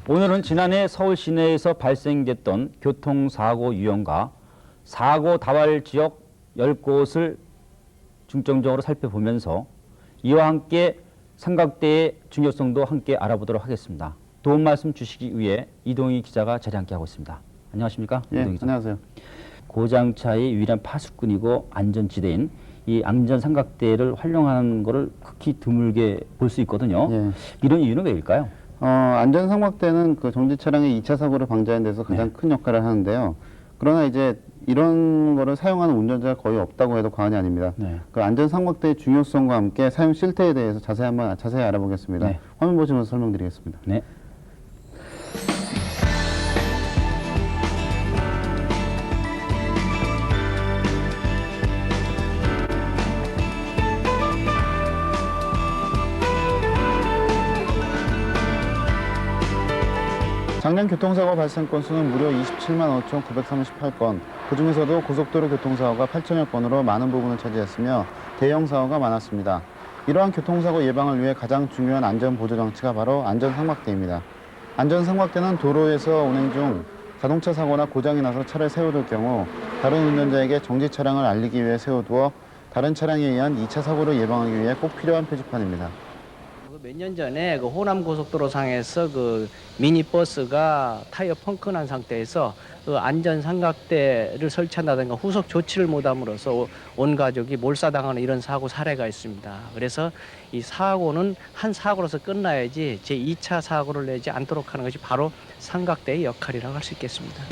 오늘은 지난해 서울 시내에서 발생됐던 교통사고 유형과 사고 다발 지역 10곳을 중점적으로 살펴보면서 이와 함께 삼각대의 중요성도 함께 알아보도록 하겠습니다. 도움 말씀 주시기 위해 이동희 기자가 자리 함께하고 있습니다. 안녕하십니까? 예, 이동희 기자. 안녕하세요. 고장차의 유일한 파수꾼이고 안전지대인 이 안전 삼각대를 활용하는 것을 극히 드물게 볼 수 있거든요. 예. 이런 이유는 왜일까요? 안전 삼각대는 그 정지 차량의 2차 사고를 방지하는 데서 가장 큰 역할을 하는데요. 그러나 이제 이런 거를 사용하는 운전자가 거의 없다고 해도 과언이 아닙니다. 그 안전 삼각대의 중요성과 함께 사용 실태에 대해서 자세히 알아보겠습니다. 화면 보시면서 설명드리겠습니다. 네. 작년 교통사고 발생 건수는 무려 27만 5,938건, 그중에서도 고속도로 교통사고가 8천여 건으로 많은 부분을 차지했으며 대형 사고가 많았습니다. 이러한 교통사고 예방을 위해 가장 중요한 안전보조장치가 바로 안전삼각대입니다. 안전삼각대는 도로에서 운행 중 자동차 사고나 고장이 나서 차를 세워둘 경우 다른 운전자에게 정지 차량을 알리기 위해 세워두어 다른 차량에 의한 2차 사고를 예방하기 위해 꼭 필요한 표지판입니다. 몇 년 전에 그 호남 고속도로 상에서 그 미니버스가 타이어 펑크 난 상태에서 그 안전 삼각대를 설치한다든가 후속 조치를 못함으로써 온 가족이 몰사당하는 이런 사고 사례가 있습니다. 그래서 이 사고는 한 사고로서 끝나야지 제2차 사고를 내지 않도록 하는 것이 바로 삼각대의 역할이라고 할 수 있겠습니다.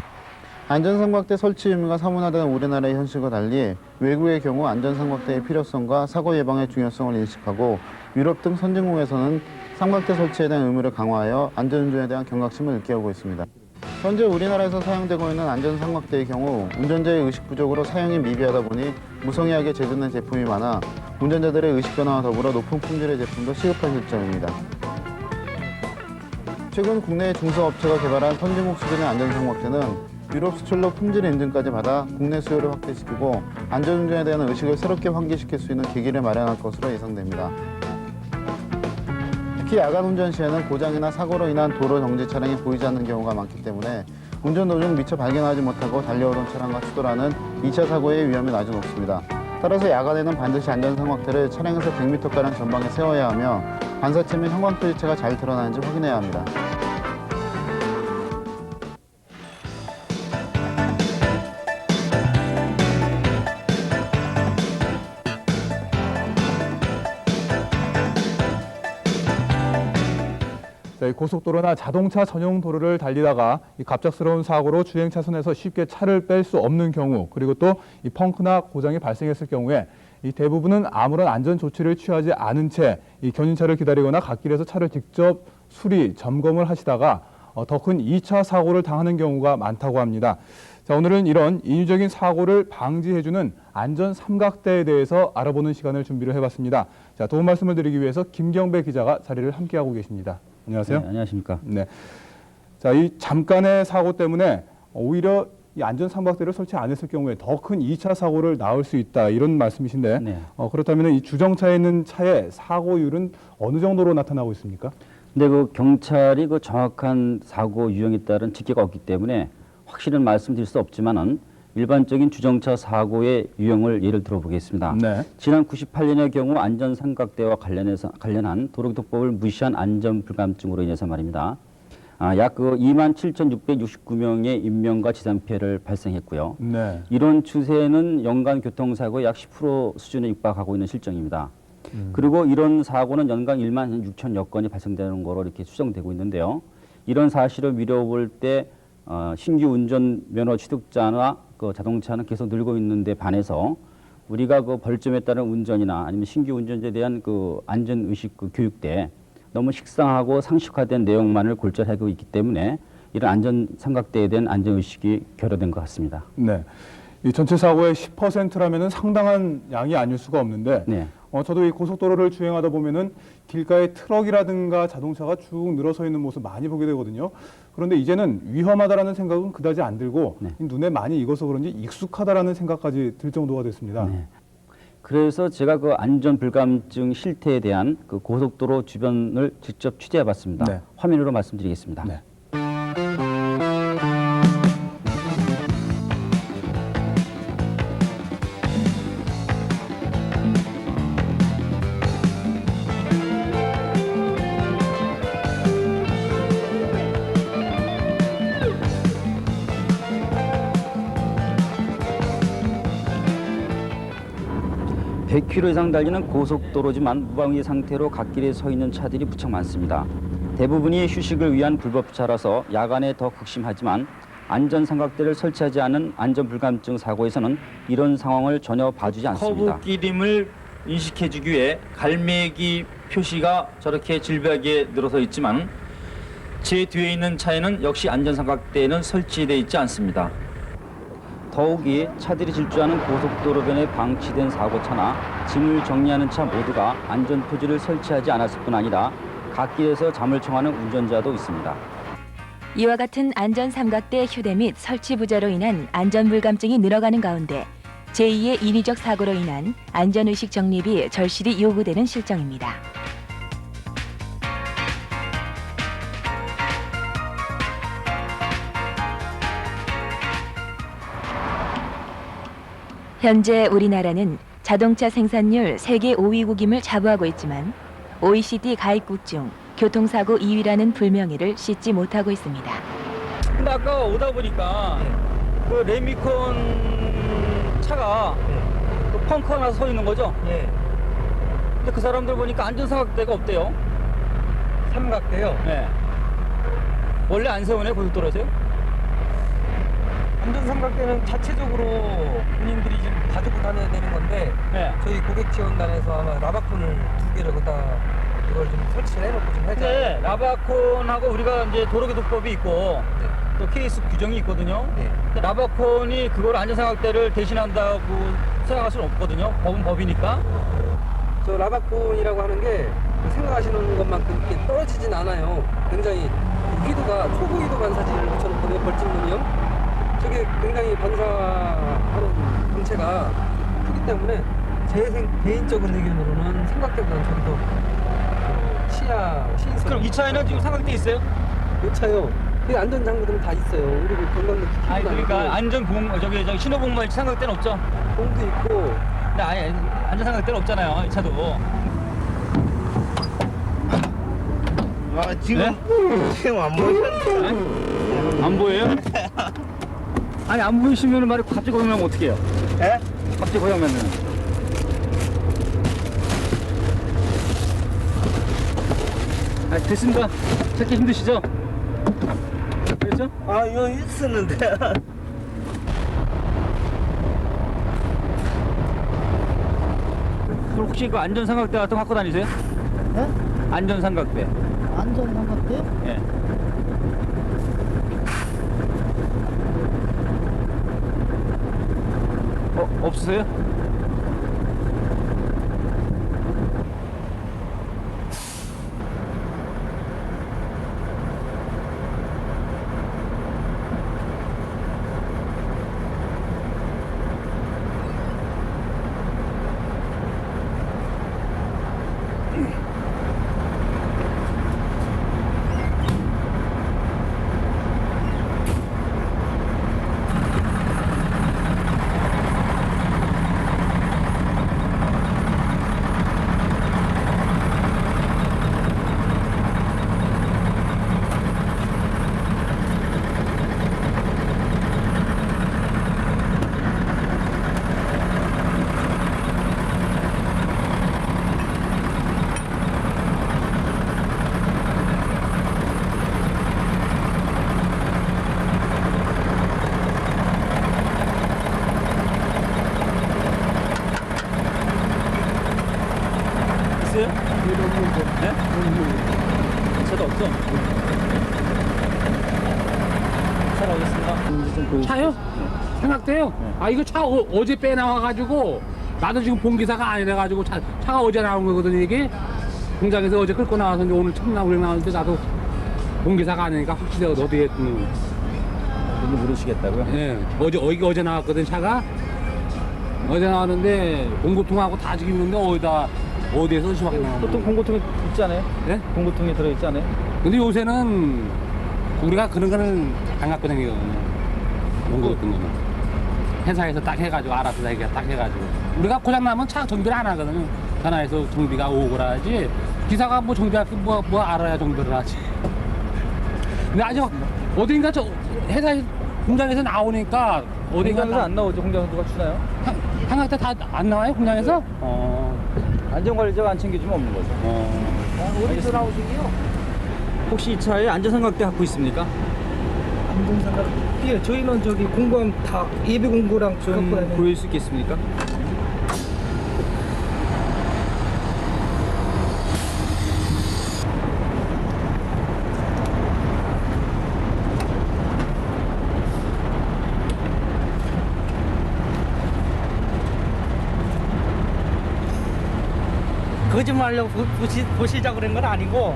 안전삼각대 설치 의무가 사문화된 우리나라의 현실과 달리 외국의 경우 안전삼각대의 필요성과 사고 예방의 중요성을 인식하고 유럽 등 선진국에서는 삼각대 설치에 대한 의무를 강화하여 안전운전에 대한 경각심을 일깨우고 있습니다. 현재 우리나라에서 사용되고 있는 안전삼각대의 경우 운전자의 의식 부족으로 사용이 미비하다 보니 무성의하게 제조된 제품이 많아 운전자들의 의식 변화와 더불어 높은 품질의 제품도 시급한 실정입니다. 최근 국내 중소업체가 개발한 선진국 수준의 안전삼각대는 유럽 수출로 품질 인증까지 받아 국내 수요를 확대시키고 안전운전에 대한 의식을 새롭게 환기시킬 수 있는 계기를 마련할 것으로 예상됩니다. 특히 야간 운전 시에는 고장이나 사고로 인한 도로 정지 차량이 보이지 않는 경우가 많기 때문에 운전 도중 미처 발견하지 못하고 달려오던 차량과 추돌하는 2차 사고의 위험이 아주 높습니다. 따라서 야간에는 반드시 안전삼각대를 차량에서 100m가량 전방에 세워야 하며 반사체 및 형광 표지체가 잘 드러나는지 확인해야 합니다. 고속도로나 자동차 전용 도로를 달리다가 이 갑작스러운 사고로 주행 차선에서 쉽게 차를 뺄 수 없는 경우, 그리고 또 이 펑크나 고장이 발생했을 경우에 이 대부분은 아무런 안전 조치를 취하지 않은 채 이 견인차를 기다리거나 갓길에서 차를 직접 수리, 점검을 하시다가 더 큰 2차 사고를 당하는 경우가 많다고 합니다. 자, 오늘은 이런 인위적인 사고를 방지해주는 안전 삼각대에 대해서 알아보는 시간을 준비를 해봤습니다. 자, 도움 말씀을 드리기 위해서 김경배 기자가 자리를 함께하고 계십니다. 안녕하세요. 네, 안녕하십니까. 네. 자, 이 잠깐의 사고 때문에 오히려 이 안전 삼각대를 설치 안 했을 경우에 더 큰 2차 사고를 낳을 수 있다, 이런 말씀이신데 네. 그렇다면 이 주정차에 있는 차의 사고율은 어느 정도로 나타나고 있습니까? 근데 그 경찰이 그 정확한 사고 유형에 따른 집계가 없기 때문에 확실한 말씀드릴 수 없지만은 일반적인 주정차 사고의 유형을 예를 들어보겠습니다. 네. 지난 98년의 경우 안전 삼각대와 관련한 도로교통법을 무시한 안전 불감증으로 인해서 말입니다. 약 27,669명의 인명과 재산 피해를 발생했고요. 네. 이런 추세는 연간 교통사고의 약 10% 수준에 육박하고 있는 실정입니다. 그리고 이런 사고는 연간 1만 6천여 건이 발생되는 거로 이렇게 추정되고 있는데요. 이런 사실을 미뤄볼 때 신규 운전면허 취득자나 그 자동차는 계속 늘고 있는데 반해서 우리가 그 벌점에 따른 운전이나 아니면 신규 운전자에 대한 그 안전의식 그 교육 때 너무 식상하고 상식화된 내용만을 골절하고 있기 때문에 이런 안전 삼각대에 대한 안전의식이 결여된 것 같습니다. 네. 이 전체 사고의 10%라면은 상당한 양이 아닐 수가 없는데 네. 저도 이 고속도로를 주행하다 보면은 길가에 트럭이라든가 자동차가 쭉 늘어서 있는 모습 많이 보게 되거든요. 그런데 이제는 위험하다라는 생각은 그다지 안 들고 네. 눈에 많이 익어서 그런지 익숙하다라는 생각까지 들 정도가 됐습니다. 네. 그래서 제가 그 안전 불감증 실태에 대한 그 고속도로 주변을 직접 취재해 봤습니다. 네. 화면으로 말씀드리겠습니다. 네. 100km 이상 달리는 고속도로지만 무방비 상태로 갓길에 서 있는 차들이 무척 많습니다. 대부분이 휴식을 위한 불법차라서 야간에 더 극심하지만 안전삼각대를 설치하지 않은 안전불감증 사고에서는 이런 상황을 전혀 봐주지 않습니다. 커브 끼림을 인식해주기 위해 갈매기 표시가 저렇게 질비하게 늘어서 있지만 제 뒤에 있는 차에는 역시 안전삼각대는 설치되어 있지 않습니다. 더욱이 차들이 질주하는 고속도로변에 방치된 사고차나 짐을 정리하는 차 모두가 안전표지를 설치하지 않았을 뿐 아니라 갓길에서 잠을 청하는 운전자도 있습니다. 이와 같은 안전삼각대 휴대 및 설치 부재로 인한 안전불감증이 늘어가는 가운데 제2의 인위적 사고로 인한 안전의식 정립이 절실히 요구되는 실정입니다. 현재 우리나라는 자동차 생산률 세계 5위국임을 자부하고 있지만 OECD 가입국 중 교통사고 2위라는 불명예를 씻지 못하고 있습니다. 근데 아까 오다 보니까 그 레미콘 차가 그 펑크 하나 서 있는 거죠? 예, 근데 그 사람들 보니까 안전삼각대가 없대요. 삼각대요. 네. 원래 안 세우네 고속도로에서요? 안전삼각대는 자체적으로 본인들이 좀 가지고 다녀야 되는 건데 네. 저희 고객지원단에서 아마 라바콘을 2개를 갖다 이걸 좀 설치를 해놓고 좀 근데 하자. 라바콘하고 우리가 이제 도로교통법이 있고 또 케이스 규정이 있거든요. 네. 근데 라바콘이 그걸 안전삼각대를 대신한다고 생각할 수는 없거든요. 법은 법이니까. 저 라바콘이라고 하는 게 생각하시는 것만큼 이렇게 떨어지진 않아요. 굉장히 휘도가 초고 휘도 반사지를 붙여놓거든요. 벌집눈이요. 저게 굉장히 반사하는 형체가 크기 때문에 제 개인적인 의견으로는 삼각대보다는 저기 더 시인성. 그럼 이 차에는 지금 삼각대 있어요? 못 차요. 그 안전장구들은 다 있어요. 그리고 건강도 지키고 아니 그러니까 안전봉 저기 신호봉만 삼각대는 없죠? 공도 있고. 근데 아예 안전삼각대는 없잖아요. 이 차도. 아 지금 지금 안 보이셨는데 안 보여요? 아니 안 보이시면 말이 갑자기 고장나면 어떡해요? 예? 갑자기 고장나면 아 됐습니다. 찾기 힘드시죠? 그렇죠? 아 이거 있었는데 그럼 혹시 그 안전삼각대 같은 거 갖고 다니세요? 네? 안전삼각대. 안전삼각대? 예. 없으세요? 있어요? 네? 저도 없어. 잘 오겠습니다. 차요? 생각돼요? 아 이거 차 어제 빼나와가지고 나도 지금 본기사가 아니라가지고 차가 어제 나온 거거든요. 이게 공장에서 어제 끌고 나와서 이제 오늘 처음 나오는데 나도 본기사가 아니니까 확실히 어디에 있는 모르시겠다고요? 예, 어제 나왔거든 차가. 어제 나왔는데 공고통하고 다 지금 있는데 어디에서 시박이 나온 보통 공고통에 있지 않아요? 예? 공고통에 들어있지 않아요? 근데 요새는 우리가 그런 거는 안 갖고 다니거든요. 공고 같은 거는 회사에서 딱 해가지고 알아서 자기가 딱 해가지고 우리가 고장 나면 차 정비를 안 하거든요. 전화해서 정비가 오고라 하지. 기사가 뭐 정비할 게 뭐 알아야 정비를 하지. 근데 아직 어딘가 저 회사 공장에서 나오니까 어딘가 공장에서 안 나오죠? 공장에서 누가 추나요? 항상 다 안 나와요 공장에서? 안전관리자가 안 챙겨주면 없는 거죠. 어디서 나오시게요? 혹시 이 차에 안전삼각대 갖고 있습니까? 안전상가. 예, 저희는 저기 공구함 다 예비 공구랑 갖고 좀 다녀요. 보일 수 있겠습니까? 거짓말하려고 보시자고 그런 건 아니고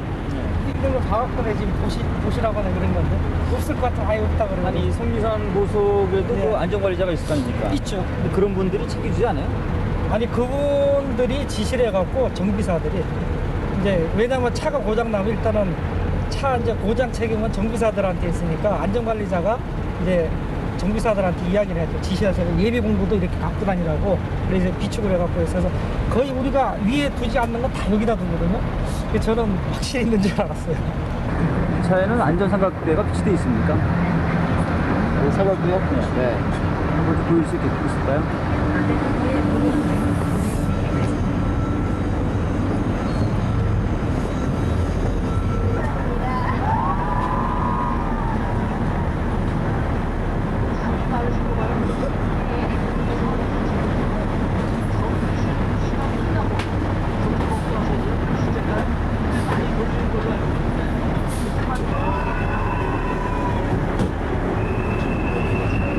이런 거 봐갖고 지금 보시라고 하는 그런 건데 없을 것 같아. 아예 없다 그러고. 아니 성미산 고속에도 네. 뭐 안전관리자가 있을 거 아닙니까? 있죠. 근데 그런 분들이 챙겨주지 않아요? 아니 그분들이 지시를 해갖고 정비사들이 이제 왜냐면 차가 고장 나면 일단은 차 이제 고장 책임은 정비사들한테 있으니까 안전관리자가 이제 정비사들한테 이야기를 해줘. 지시해서 예비 공구도 이렇게 갖고 다니라고 그래서 비축을 해갖고 있어서 거의 우리가 위에 두지 않는 건 다 여기다 두거든요. 그래서 저는 확실히 있는 줄 알았어요. 이 차에는 안전삼각대가 비치되어 있습니까? 삼각대요? 네. 한번 보일 수 있을까요?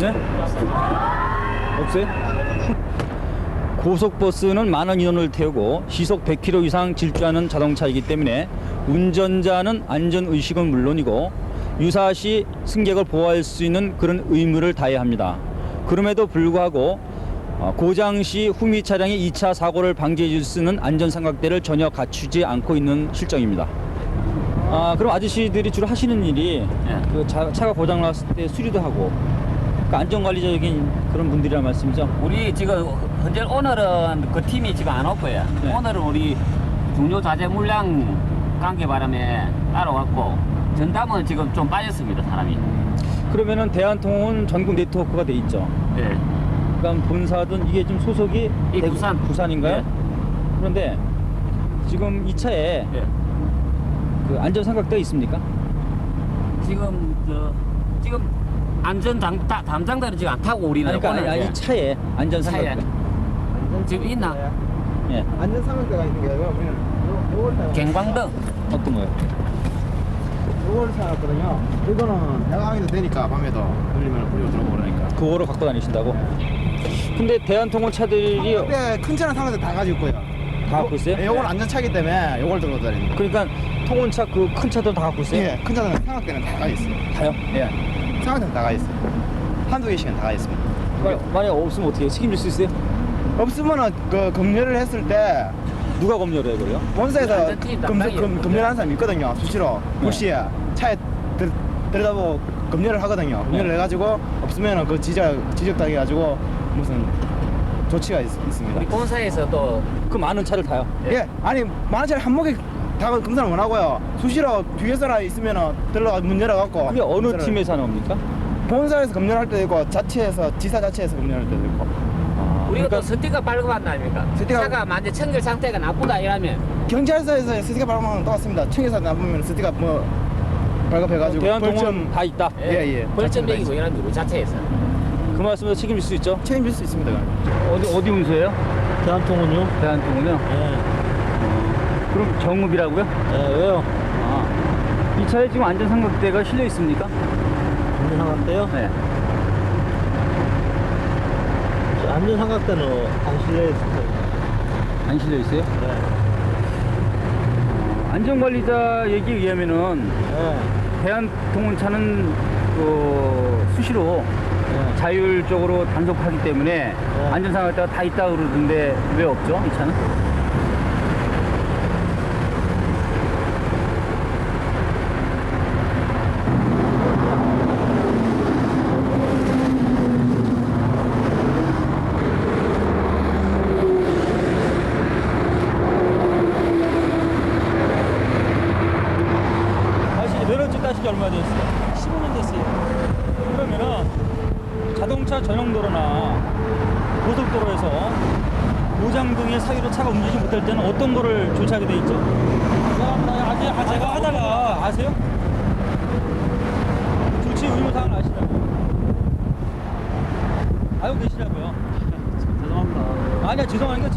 네? 없어요? 고속버스는 많은 인원을 태우고 시속 100km 이상 질주하는 자동차이기 때문에 운전자는 안전의식은 물론이고 유사시 승객을 보호할 수 있는 그런 의무를 다해야 합니다. 그럼에도 불구하고 고장 시 후미 차량이 2차 사고를 방지해 줄 수 있는 안전삼각대를 전혀 갖추지 않고 있는 실정입니다. 그럼 아저씨들이 주로 하시는 일이 그 차가 고장 났을 때 수리도 하고 안전관리적인 그런 분들이란 말씀이죠? 우리 지금 현재 오늘은 그 팀이 지금 안 없고요. 네. 오늘은 우리 중요 자재 물량 관계 바람에 따라왔고 전담은 지금 좀 빠졌습니다 사람이. 그러면은 대한통운 전국 네트워크가 돼 있죠? 네. 그러니까 본사든 이게 좀 소속이 이 부산. 부산인가요? 네. 그런데 지금 이 차에 네. 그 안전삼각대가 있습니까? 지금 안전 담당자는 지금 안 타고 우리는 그러니까 오늘 이 차에 안전삼각대. 지금 있나? 예. 안전삼각대가 있는 게 아니라 그냥 요걸 갱광등. 어떤 거요? 요걸 사놨거든요. 이거는 야광이도 되니까 밤에도 돌리면 불이 들어오니까. 그거로 갖고 다니신다고? 근데 대한통운 차들이 근데 큰 차는 삼각대 다 가지고 있고요. 다 갖고 있어요? 네, 요건 안전차기 때문에 요걸 들고 다니는. 그러니까 통운차 그 큰 차들은 다 갖고 있어요? 예, 큰 차는 삼각대는 다 가 있어요. 다요? 예, 삼각대는 다 가 있어요. 한두 개씩은 다 가 있습니다. 만약 없으면 어떻게 해요? 책임질 수 있어요? 없으면은 그 검열을 했을 때 누가 검열을 해버려요? 본사에서 안전팀 담당이 검열하는 사람이 있거든요. 수시로 네. 불시에 차에 들여다보고 검열을 하거든요. 검열을 네. 해가지고 없으면은 그 지적당해 가지고 무슨 조치가 있습니다. 우리 본사에서 또 그 많은 차를 타요? 예, 아니 많은 차를 한 목에 다 검사를 못 하고요. 수시로 뒤에서나 있으면은 들러가 문 열어갖고. 그게 어느 검사를- 팀에서 하는 겁니까? 본사에서 검열할 때도 있고 지사 자체에서 검열할 때도 있고. 우리가 또 스티커 발급한다 아닙니까? 차가 만약 청결 상태가 나쁘다 이러면 경찰서에서 스티커 발급하면 똑같습니다. 청에서 나보면 스티커 뭐 발급해가지고 대한통운 다 있다? 예. 벌점 매기고 이런 우리 자체에서. 그 말씀에서 책임질 수 있죠? 책임질 수 있습니다. 어디 운수예요? 대한통운요? 대한통운요? 예. 그럼 정읍이라고요? 예, 왜요? 이 차에 지금 안전삼각대가 실려 있습니까? 안전상각대요? 네. 안전삼각대는 안 실려 있어요. 안 실려 있어요? 안전관리자 얘기에 의하면은 대한통운차는 그 수시로 자율적으로 단속하기 때문에 안전상황대가 다 있다 그러던데 왜 없죠? 이 차는? 사실 면허증 따신 지 얼마 됐어요? 15년 됐어요. 그러면은 자동차 전용도로나 고속도로에서 고장 등의 사유로 차가 움직이지 못할 때는 어떤 거를 조치하게 돼 있죠? 제가 하다가 아세요? 조치 의무사항을 아시냐고요? 알고 계시냐고요? 죄송합니다. 아니야, 죄송하니까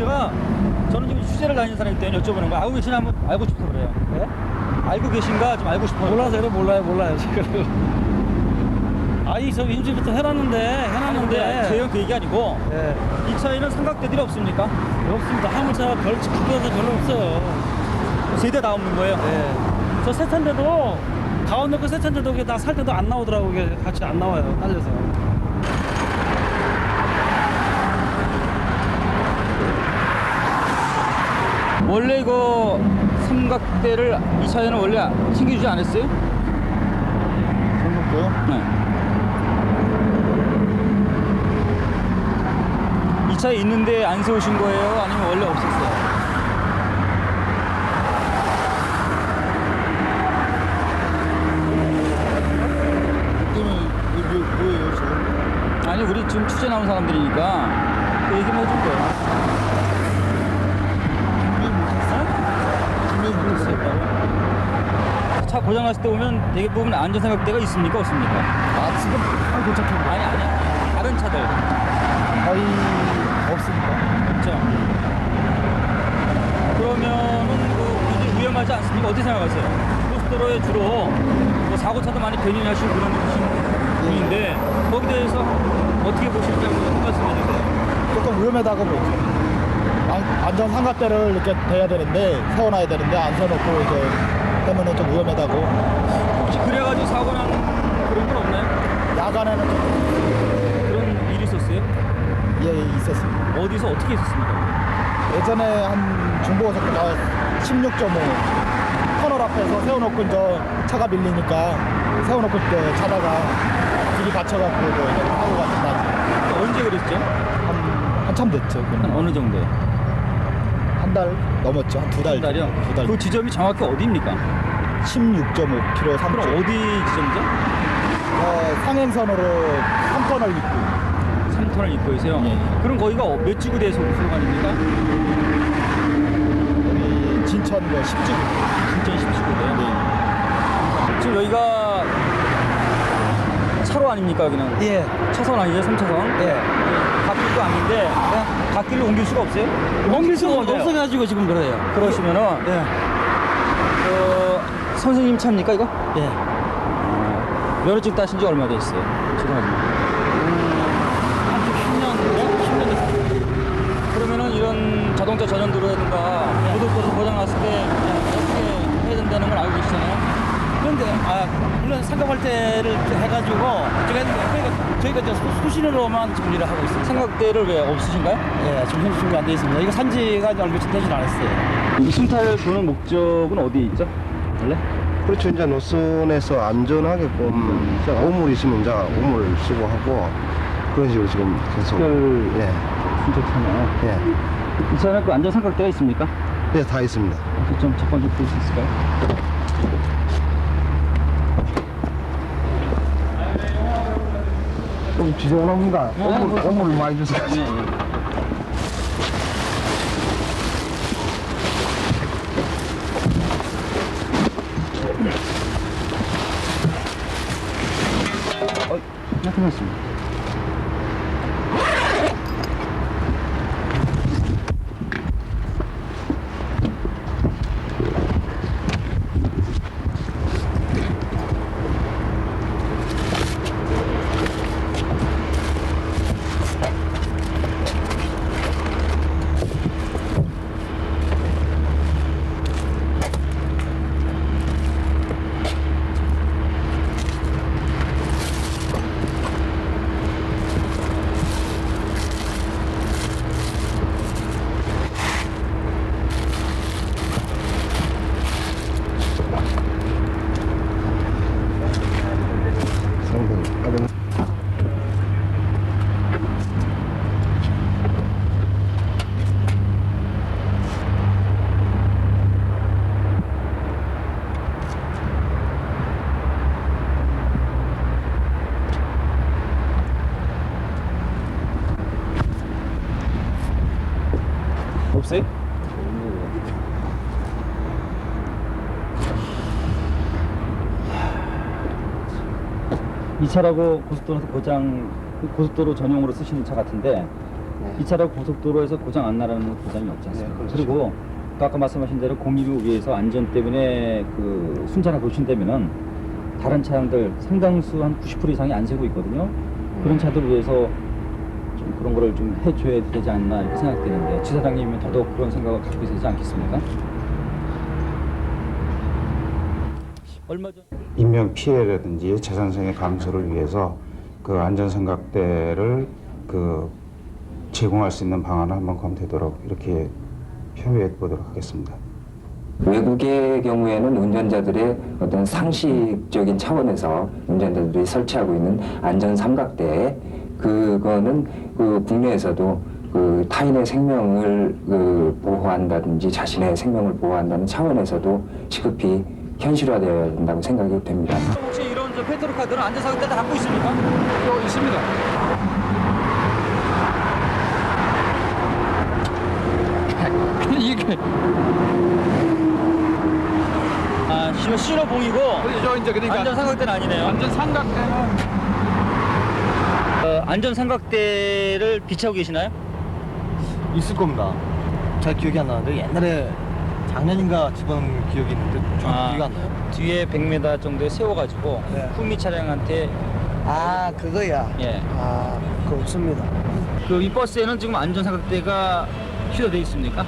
저는 지금 취재를 다니는 사람이기 때문에 여쭤보는 거야. 알고 계시나 한번 알고 싶어서 그래요. 네? 알고 계신가 좀 알고 싶어요. 몰라서 그래, 몰라요, 지금. 아니, 저 임시부터 해놨는데. 제형 그 얘기 아니고 예. 이 차에는 삼각대들이 없습니까? 없습니다. 화물차가 크기에서 별로 없어요. 세대 다 없는 거예요? 예. 저 세차인데도, 가운데 거 세차인데도 그게 나 살 때도 안 나오더라고. 그게 같이 안 나와요. 딸려서. 원래 이거 삼각대를 이 차에는 원래 챙겨주지 않았어요? 삼각대요? 네. 이 차에 있는데 안 세우신 거예요? 아니면 원래 없었어요? 뭐예요, 지금? 아니, 우리 지금 취재 나온 사람들이니까 그 얘기만 해준 거예요. 차 고장 났을 때 보면 대부분 안전삼각대가 있습니까? 없습니까? 아, 지금 도착한 아니. 다른 차들. 거의 없습니다. 없죠. 그러면은 그 굉장히 위험하지 않습니까? 어떻게 생각하세요? 고속도로에 주로 뭐 사고차도 많이 견인하시고 그런 분인데 거기에 대해서 어떻게 보실지 한번 말씀해 주세요. 조금 위험하다고 보죠. 안전 삼각대를 이렇게 대야 되는데, 세워놔야 되는데, 안 세워놓고 이제 하면은 좀 위험하다고. 혹시 그래가지고 사고 난 그런 건 없나요? 야간에는 좀, 그런 일이 있었어요? 예, 있었습니다. 어디서 어떻게 있었습니까? 예전에 한 중고고속도로 16.5 터널 앞에서 세워놓고 이제 차가 밀리니까 세워놓고 이제 자다가 길이 받쳐갖고 사고가 좀 나죠. 언제 그랬죠? 한참 됐죠. 한 어느 정도요? 한 달 넘었죠. 한 두 달. 한 달이요? 두 달. 그 지점이 정확히 어디입니까? 16.5km 3점. 그럼 어디 지점이죠? 상행선으로 3터널 입구. 3터널 입구에서요? 예. 그럼 거기가 몇 지구대 소관입니까? 여기 진천 뭐 10지구. 진천 10지구대요? 네. 지금 여기가 차로 아닙니까, 여기는? 예. 차선 아니죠, 3차선? 예. 갓길도 아닌데 갓길로 옮길 수가 없어요? 옮길 수가 어때요? 없어가지고 지금 그래요. 그러시면은 예. 선생님 차입니까, 이거? 예. 면허증 따신 지 얼마 됐어요? 죄송합니다. 한 10년 됐어요. 그러면은 이런 자동차 전용 도로라든가 고속도로 고장 났을 때 어떻게 해야 된다는 걸 알고 계시잖아요? 그런데 물론 상급할 때를 해가지고 저희가 이제 수신으로만 지금 일을 하고 있습니다. 삼각대를 왜 없으신가요? 예, 지금 현재 준비 안 돼 있습니다. 이거 산지가 이제 얼마 되진 않았어요. 이 순찰 도는 목적은 어디에 있죠? 원래? 그렇죠. 이제 노선에서 안전하게끔 오물 있으면 이제 오물 쓰고 하고 그런 식으로 지금 계속. 예. 순찰차네요. 예. 이 차는 그 안전삼각대가 있습니까? 네, 다 있습니다. 좀 첫 번째 볼 수 있을까요? 좀 지저분합니다. 오물 많이 주세요. 나타났습니다. 없어요? 이 차라고 고속도로에서 고속도로 전용으로 쓰시는 차 같은데 이 차라고 고속도로에서 고장 안 나라는 보장이 없지 않습니까? 그렇죠. 그리고 아까 말씀하신 대로 공입을 위해서 안전 때문에 그 순차나 도심되면은 다른 차량들 상당수 한 90% 이상이 안 세고 있거든요. 그런 차들을 위해서 좀 그런 거를 좀 해줘야 되지 않나 이렇게 생각되는데 지사장님은 더더욱 그런 생각을 갖고 계시지 않겠습니까? 얼마 전 인명 피해라든지 재산상의 감소를 위해서 그 안전삼각대를 그 제공할 수 있는 방안을 한번 검토되도록 이렇게 협의해 보도록 하겠습니다. 외국의 경우에는 운전자들의 어떤 상식적인 차원에서 운전자들이 설치하고 있는 안전 삼각대, 그거는 그 국내에서도 그 타인의 생명을 보호한다든지 자신의 생명을 보호한다는 차원에서도 시급히 현실화되어야 된다고 생각이 됩니다. 혹시 이런 저 페트로카들은 안전사각대 다 갖고 있습니까? 있습니다. 이게 아, 신호봉이고 그렇죠. 이제 그러니까 안전삼각대는 아니네요. 안전삼각대는 안전삼각대를 비치하고 계시나요? 있을 겁니다. 잘 기억이 안 나는데 옛날에 작년인가 집어넣은 기억이 있는데 정확히 기억이 안 나요. 뒤에 100m 정도에 세워가지고 후미 차량한테 아 그거야. 예. 아 그거 없습니다. 그 이 버스에는 지금 안전삼각대가 휘어져 있습니까?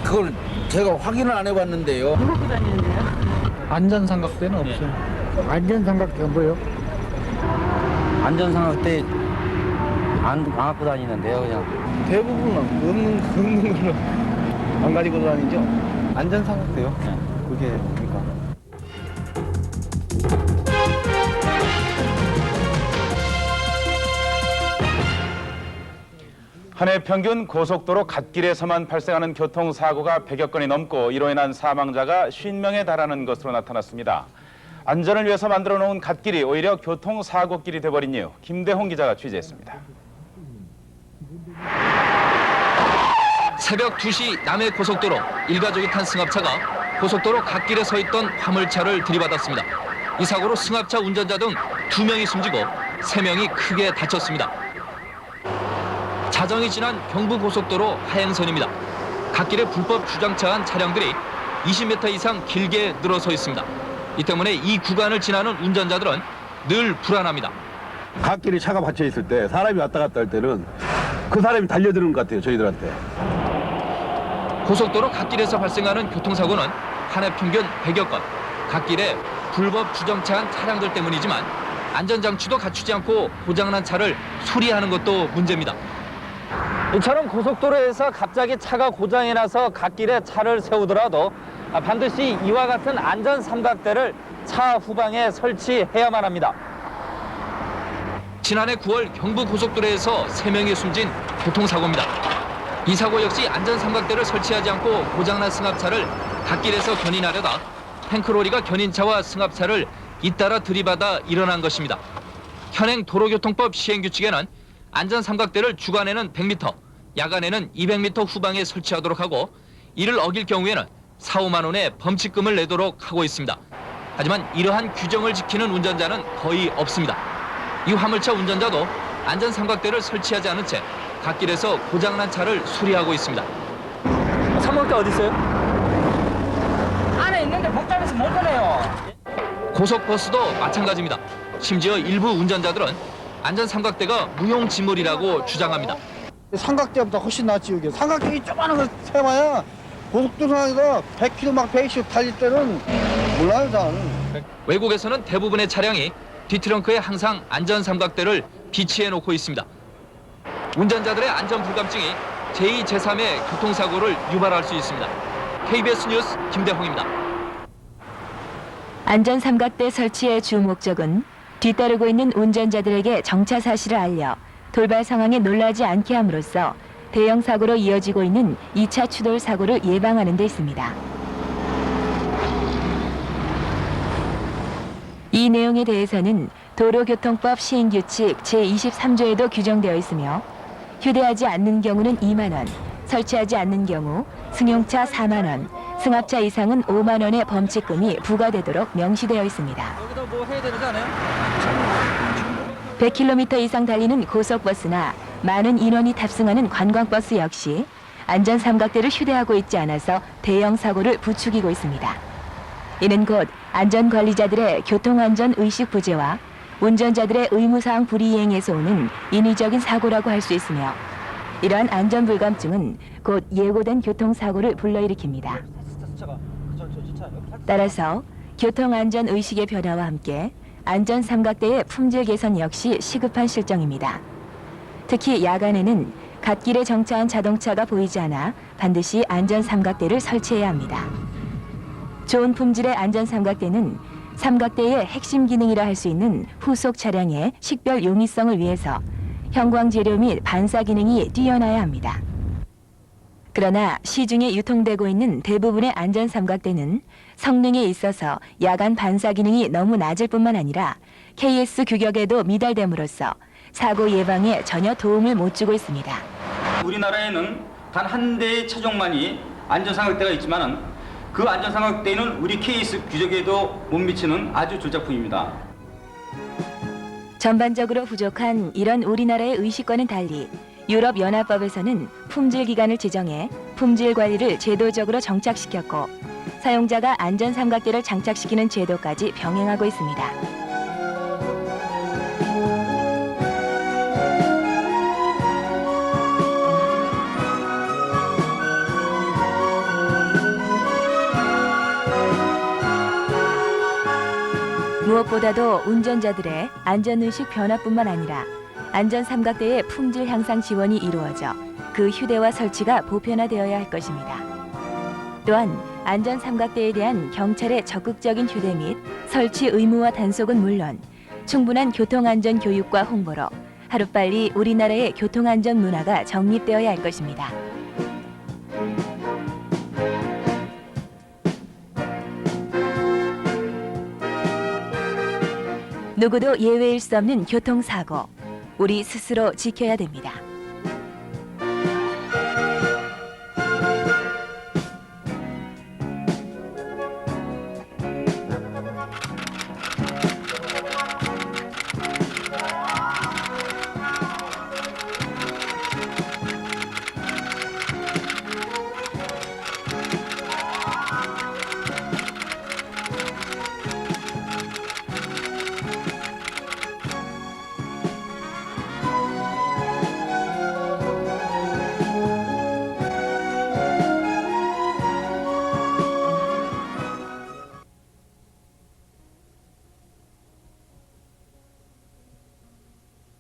그걸 제가 확인을 안 해봤는데요. 갖고 다니는데요? 안전삼각대는 없어요. 안전삼각대가 뭐예요? 안전삼각대 안 갖고 다니는데요, 그냥. 대부분 없는 거는 안 가지고 다니죠. 안전삼각대요? 그게 뭡니까? 한 해 평균 고속도로 갓길에서만 발생하는 교통사고가 100여 건이 넘고 이로 인한 사망자가 50명에 달하는 것으로 나타났습니다. 안전을 위해서 만들어 놓은 갓길이 오히려 교통사고길이 돼버린 이유, 김대홍 기자가 취재했습니다. 새벽 2시 남해 고속도로 일가족이 탄 승합차가 고속도로 갓길에 서 있던 화물차를 들이받았습니다. 이 사고로 승합차 운전자 등 2명이 숨지고 3명이 크게 다쳤습니다. 자정이 지난 경부고속도로 하행선입니다. 갓길에 불법 주정차한 차량들이 20m 이상 길게 늘어서 있습니다. 이 때문에 이 구간을 지나는 운전자들은 늘 불안합니다. 갓길에 차가 받쳐 있을 때 사람이 왔다 갔다 할 때는 그 사람이 달려드는 것 같아요, 저희들한테. 고속도로 갓길에서 발생하는 교통사고는 한 해 평균 100여 건. 갓길에 불법 주정차한 차량들 때문이지만 안전장치도 갖추지 않고 고장난 차를 수리하는 것도 문제입니다. 이처럼 고속도로에서 갑자기 차가 고장이 나서 갓길에 차를 세우더라도 반드시 이와 같은 안전삼각대를 차 후방에 설치해야만 합니다. 지난해 9월 경부고속도로에서 3명이 숨진 교통사고입니다. 이 사고 역시 안전삼각대를 설치하지 않고 고장난 승합차를 갓길에서 견인하려다 탱크로리가 견인차와 승합차를 잇따라 들이받아 일어난 것입니다. 현행 도로교통법 시행규칙에는 안전삼각대를 주간에는 100m, 야간에는 200m 후방에 설치하도록 하고 이를 어길 경우에는 4, 5만 원의 범칙금을 내도록 하고 있습니다. 하지만 이러한 규정을 지키는 운전자는 거의 없습니다. 이 화물차 운전자도 안전삼각대를 설치하지 않은 채 갓길에서 고장난 차를 수리하고 있습니다. 삼각대 어디 있어요? 안에 있는데 복잡해서 못 꺼내요. 고속버스도 마찬가지입니다. 심지어 일부 운전자들은 안전삼각대가 무용지물이라고 주장합니다. 삼각대보다 훨씬 낫지 이게. 삼각대 조그마한 거 세봐야 고속도로에서 100km 막 120 달릴 때는 몰라요, 저는. 외국에서는 대부분의 차량이 뒤트렁크에 항상 안전삼각대를 비치해 놓고 있습니다. 운전자들의 안전 불감증이 제2, 제3의 교통사고를 유발할 수 있습니다. KBS 뉴스 김대홍입니다. 안전 삼각대 설치의 주 목적은 뒤따르고 있는 운전자들에게 정차 사실을 알려 돌발 상황에 놀라지 않게 함으로써 대형 사고로 이어지고 있는 2차 추돌 사고를 예방하는 데 있습니다. 이 내용에 대해서는 도로교통법 시행규칙 제23조에도 규정되어 있으며 휴대하지 않는 경우는 2만 원, 설치하지 않는 경우 승용차 4만 원, 승합차 이상은 5만 원의 범칙금이 부과되도록 명시되어 있습니다. 여기도 뭐 해야 되는 거 아니에요? 100km 이상 달리는 고속버스나 많은 인원이 탑승하는 관광버스 역시 안전 삼각대를 휴대하고 있지 않아서 대형 사고를 부추기고 있습니다. 이는 곧 안전관리자들의 교통안전 의식 부재와 운전자들의 의무사항 불이행에서 오는 인위적인 사고라고 할 수 있으며 이러한 안전불감증은 곧 예고된 교통사고를 불러일으킵니다. 따라서 교통안전 의식의 변화와 함께 안전 삼각대의 품질 개선 역시 시급한 실정입니다. 특히 야간에는 갓길에 정차한 자동차가 보이지 않아 반드시 안전 삼각대를 설치해야 합니다. 좋은 품질의 안전 삼각대는 삼각대의 핵심 기능이라 할 수 있는 후속 차량의 식별 용이성을 위해서 형광 재료 및 반사 기능이 뛰어나야 합니다. 그러나 시중에 유통되고 있는 대부분의 안전 삼각대는 성능에 있어서 야간 반사 기능이 너무 낮을 뿐만 아니라 KS 규격에도 미달됨으로써 사고 예방에 전혀 도움을 못 주고 있습니다. 우리나라에는 단 한 대의 차종만이 안전삼각대가 있지만 그 안전삼각대는 우리 KS 규격에도 못 미치는 아주 졸작품입니다. 전반적으로 부족한 이런 우리나라의 의식과는 달리 유럽연합법에서는 품질 기간을 지정해 품질 관리를 제도적으로 정착시켰고 사용자가 안전 삼각대를 장착시키는 제도까지 병행하고 있습니다. 무엇보다도 운전자들의 안전의식 변화뿐만 아니라 안전 삼각대의 품질 향상 지원이 이루어져 그 휴대와 설치가 보편화되어야 할 것입니다. 또한 안전 삼각대에 대한 경찰의 적극적인 휴대 및 설치 의무화 단속은 물론 충분한 교통안전 교육과 홍보로 하루빨리 우리나라의 교통안전 문화가 정립되어야 할 것입니다. 누구도 예외일 수 없는 교통사고, 우리 스스로 지켜야 됩니다.